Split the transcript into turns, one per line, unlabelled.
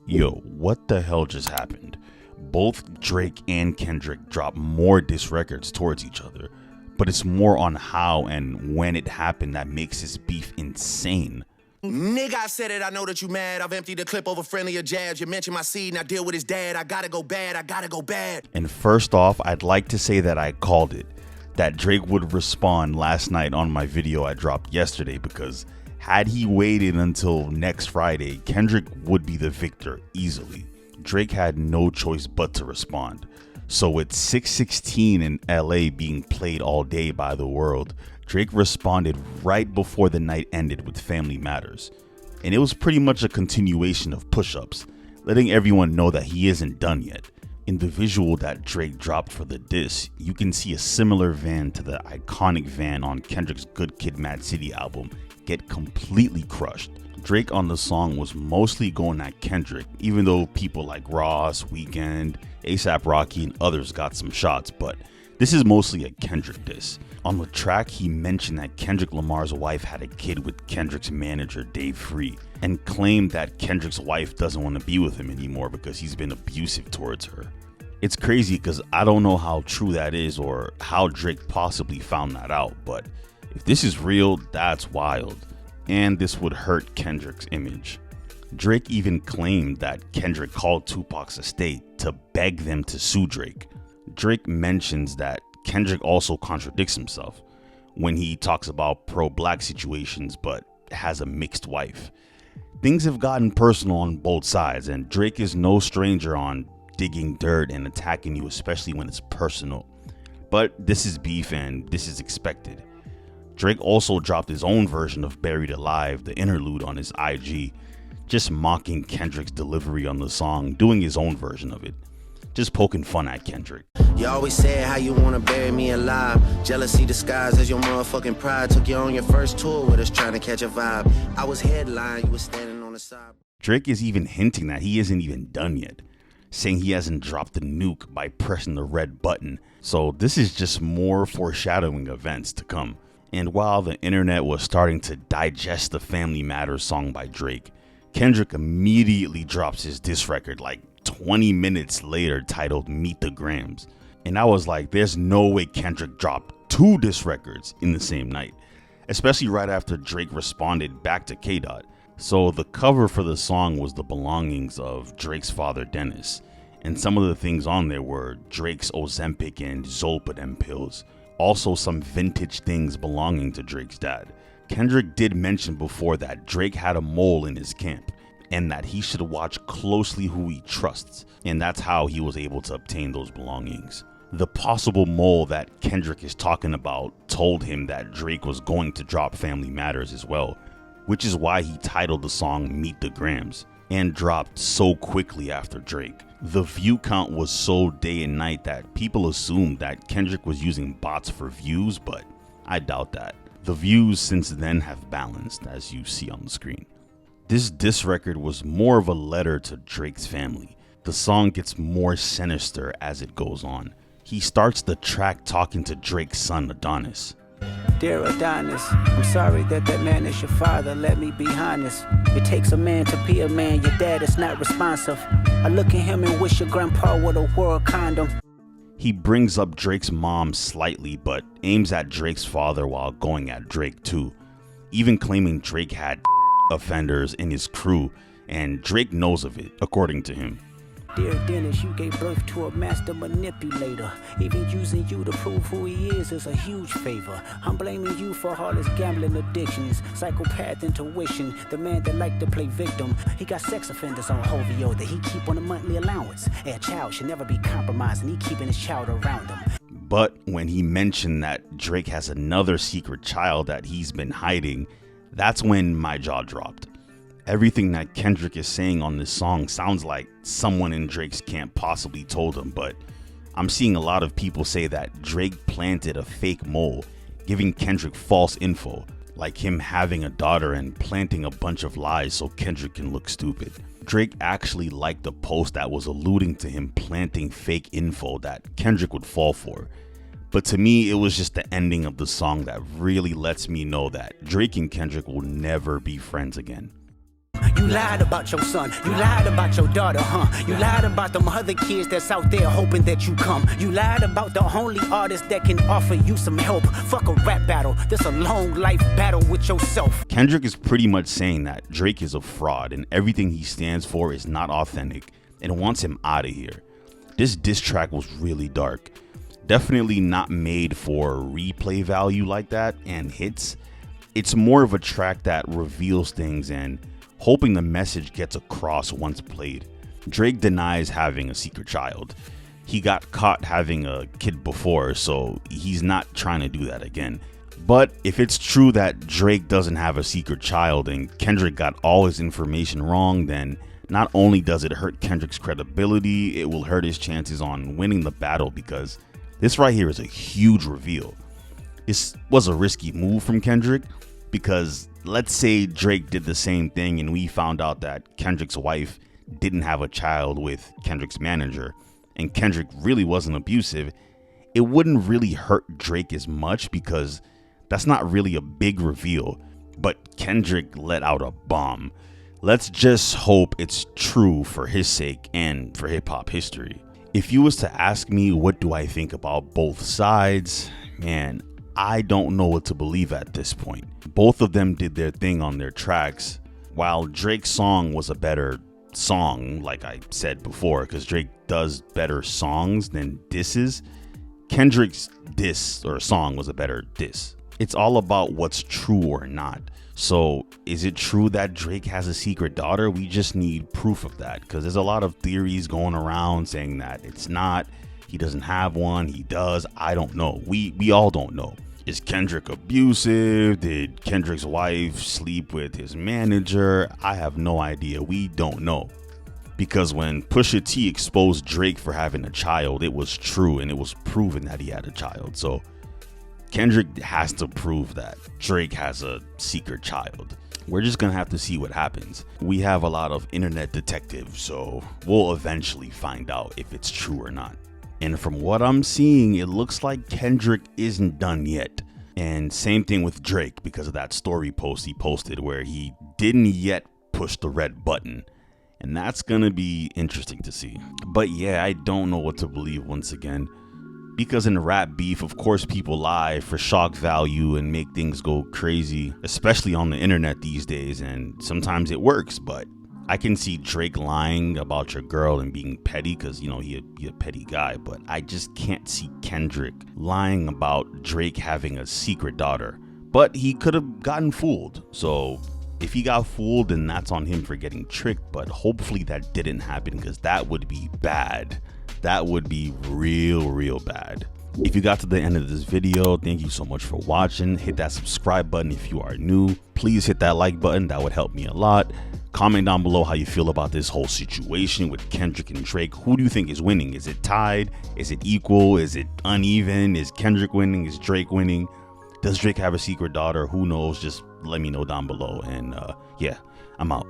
Yo, what the hell just happened? Both Drake and Kendrick dropped more diss records towards each other, but it's more on how and when it happened that makes this beef insane.
Nigga, I said it, I know that you mad. I've emptied the clip over friendlier jabs. You mentioned my seed and I deal with his dad. I gotta go bad.
And first off, I'd like to say that I called it, that Drake would respond last night on my video I dropped yesterday, because had he waited until next Friday, Kendrick would be the victor easily. Drake had no choice but to respond. So with 616 in LA being played all day by the world, Drake responded right before the night ended with Family Matters. And it was pretty much a continuation of push-ups, letting everyone know that he isn't done yet. In the visual that Drake dropped for the diss, you can see a similar van to the iconic van on Kendrick's Good Kid Mad City album get completely crushed. Drake on the song was mostly going at Kendrick, even though people like Ross, Weeknd, A$AP Rocky, and others got some shots, but this is mostly a Kendrick diss. On the track, he mentioned that Kendrick Lamar's wife had a kid with Kendrick's manager, Dave Free, and claimed that Kendrick's wife doesn't want to be with him anymore because he's been abusive towards her. It's crazy because I don't know how true that is or how Drake possibly found that out, but if this is real, that's wild. And this would hurt Kendrick's image. Drake even claimed that Kendrick called Tupac's estate to beg them to sue Drake. Drake mentions that Kendrick also contradicts himself when he talks about pro-black situations but has a mixed wife. Things have gotten personal on both sides, and Drake is no stranger on digging dirt and attacking you, especially when it's personal. But this is beef and this is expected. Drake also dropped his own version of Buried Alive, the interlude, on his IG, just mocking Kendrick's delivery on the song, doing his own version of it, just poking fun at Kendrick.
You always said how you wanna bury me alive. Jealousy disguised as your motherfucking pride. Took you on your first tour with us trying to catch a vibe. I was headline, you was standing on the side.
Drake is even hinting that he isn't even done yet, saying he hasn't dropped the nuke by pressing the red button. So this is just more foreshadowing events to come. And while the internet was starting to digest the Family Matters song by Drake, Kendrick immediately drops his diss record like 20 minutes later titled Meet the Grams. And I was like, there's no way Kendrick dropped two diss records in the same night, especially right after Drake responded back to K-Dot. So the cover for the song was the belongings of Drake's father Dennis, and some of the things on there were Drake's Ozempic and Zolpidem pills, also some vintage things belonging to Drake's dad. Kendrick did mention before that Drake had a mole in his camp and that he should watch closely who he trusts, and that's how he was able to obtain those belongings. The possible mole that Kendrick is talking about told him that Drake was going to drop Family Matters as well, which is why he titled the song Meet the Grams and dropped so quickly after Drake. The view count was so day and night that people assumed that Kendrick was using bots for views, but I doubt that. The views since then have balanced, as you see on the screen. This diss record was more of a letter to Drake's family. The song gets more sinister as it goes on. He starts the track talking to Drake's son Adonis.
Dear Adonis, I'm sorry that man is your father. Let me be honest. It takes a man to be a man. Your dad is not responsive. I look at him and wish your grandpa would have wore a condom.
He brings up Drake's mom slightly, but aims at Drake's father while going at Drake too, even claiming Drake had offenders in his crew, and Drake knows of it, according to him.
Dear Dennis, you gave birth to a master manipulator. Even using you to prove who he is a huge favor. I'm blaming you for all his gambling addictions, psychopath intuition, the man that liked to play victim. He got sex offenders on Hovio that he keep on a monthly allowance. A child should never be compromised, and he keeping his child around him.
But when he mentioned that Drake has another secret child that he's been hiding, that's when my jaw dropped. Everything that Kendrick is saying on this song sounds like someone in Drake's camp possibly told him, but I'm seeing a lot of people say that Drake planted a fake mole, giving Kendrick false info, like him having a daughter and planting a bunch of lies so Kendrick can look stupid. Drake actually liked a post that was alluding to him planting fake info that Kendrick would fall for. But to me, it was just the ending of the song that really lets me know that Drake and Kendrick will never be friends again.
You lied about your son, you lied about your daughter, huh? You lied about them other kids that's out there hoping that you come. You lied about the only artist that can offer you some help. Fuck a rap battle, this a long life battle with yourself.
Kendrick is pretty much saying that Drake is a fraud and everything he stands for is not authentic and wants him out of here. This diss track was really dark. Definitely not made for replay value like that and hits. It's more of a track that reveals things and hoping the message gets across once played. Drake denies having a secret child. He got caught having a kid before, so he's not trying to do that again. But if it's true that Drake doesn't have a secret child and Kendrick got all his information wrong, then not only does it hurt Kendrick's credibility, it will hurt his chances on winning the battle, because this right here is a huge reveal. This was a risky move from Kendrick, because let's say Drake did the same thing and we found out that Kendrick's wife didn't have a child with Kendrick's manager and Kendrick really wasn't abusive. It wouldn't really hurt Drake as much because that's not really a big reveal, but Kendrick let out a bomb. Let's just hope it's true for his sake and for hip hop history. If you was to ask me what do I think about both sides, man, I don't know what to believe at this point. Both of them did their thing on their tracks. While Drake's song was a better song, like I said before, because Drake does better songs than disses, Kendrick's diss or song was a better diss. It's all about what's true or not. So is it true that Drake has a secret daughter? We just need proof of that, because there's a lot of theories going around saying that it's not. He doesn't have one. He does. I don't know. We all don't know. Is Kendrick abusive? Did Kendrick's wife sleep with his manager? I have no idea. We don't know. Because when Pusha T exposed Drake for having a child, it was true and it was proven that he had a child. So Kendrick has to prove that Drake has a secret child. We're just gonna have to see what happens. We have a lot of internet detectives, so we'll eventually find out if it's true or not. And from what I'm seeing, it looks like Kendrick isn't done yet. And same thing with Drake, because of that story post he posted where he didn't yet push the red button. And that's gonna be interesting to see. But yeah, I don't know what to believe once again. Because in rap beef, of course, people lie for shock value and make things go crazy, especially on the internet these days. And sometimes it works, but I can see Drake lying about your girl and being petty because, you know, he a petty guy. But I just can't see Kendrick lying about Drake having a secret daughter. But he could have gotten fooled. So if he got fooled, then that's on him for getting tricked. But hopefully that didn't happen, because that would be bad. That would be real bad. If you got to the end of this video, thank you so much for watching. Hit that subscribe button if you are new. Please hit that like button. That would help me a lot. Comment down below how you feel about this whole situation with Kendrick and Drake. Who do you think is winning? Is it tied? Is it equal? Is it uneven? Is Kendrick winning? Is Drake winning? Does Drake have a secret daughter? Who knows? Just let me know down below. And yeah, I'm out.